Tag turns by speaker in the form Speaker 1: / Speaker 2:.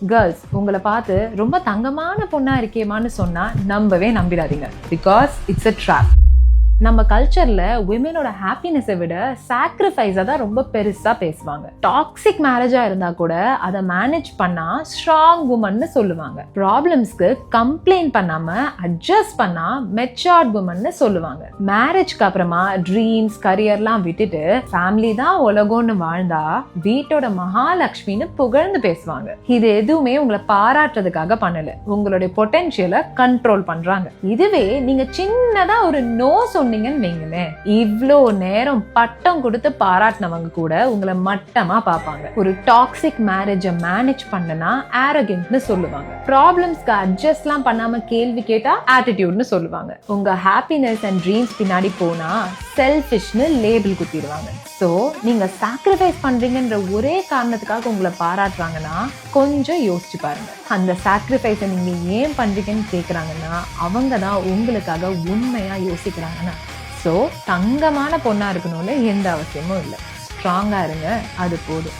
Speaker 1: Girls உங்களை பார்த்து ரொம்ப தங்கமான பொண்ணா இருக்கேமான்னு சொன்னா நம்பவே நம்பிடாதீங்க. Because it's a trap. நம்ம கல்ச்சர்ல விமெனோட ஹாப்பினஸை விட சாக்ரிஃபைஸை தான் ரொம்ப பெருசா பேசுவாங்க. டாக்ஸிக் மேரேஜா இருந்தா கூட அதை மேனேஜ் பண்ணா ஸ்ட்ராங் உமன்னு சொல்லுவாங்க. ப்ராப்ளம்ஸ்க்கு கம்ப்ளைண்ட் பண்ணாம அட்ஜஸ்ட் பண்ணா மெச்சூர்ட் உமன்னு சொல்லுவாங்க. மேரேஜ்க்கு அப்புறமா ட்ரீம்ஸ் கரியர்லாம் விட்டுட்டு ஃபேமிலி தான் உலகம்னு வாழ்ந்தா வீட்டோட மகாலட்சுமின்னு புகழ்ந்து பேசுவாங்க. இது எதுவுமே உங்களை பாராட்டுறதுக்காக பண்ணல, உங்களுடைய பொட்டென்ஷியலை கண்ட்ரோல் பண்றாங்க. இதுவே நீங்க சின்னதா ஒரு நோ சொன்னீங்கன்னு வைங்களேன், இவ்ளோ நேரம் பட்டம் கொடுத்து பாராட்டினவங்க கூட உங்களை மட்டமா பார்ப்பாங்க. ஒரு டாக்ஸிக் மேரேஜை மேனேஜ் பண்ணனா ஆரோகன்ட்னு சொல்லுவாங்க. ப்ராப்ளம்ஸ்க்கு அட்ஜஸ்ட்லாம் பண்ணாம கேள்வி கேட்டா ஆட்டிடியூட்னு சொல்லுவாங்க. உங்க ஹாப்பினஸ் அண்ட் ட்ரீம்ஸ் பின்னாடி போனா செல்ஃபிஷ்னு லேபிள் குத்திடுவாங்க. ஸோ நீங்க சாக்ரிஃபைஸ் பண்றீங்கன்ற ஒரே காரணத்துக்காக உங்களை பாராட்டுறாங்கன்னா கொஞ்சம் யோசிச்சு பாருங்க. அந்த சாக்ரிஃபைஸை நீங்க ஏன் பண்றீங்கன்னு கேட்குறாங்கன்னா அவங்க தான் உங்களுக்காக உண்மையா யோசிக்கிறாங்கன்னா. ஸோ தங்கமான பொண்ணா இருக்கணும்னு எந்த அவசியமும் இல்லை. ஸ்ட்ராங்கா இருங்க, அது போதும்.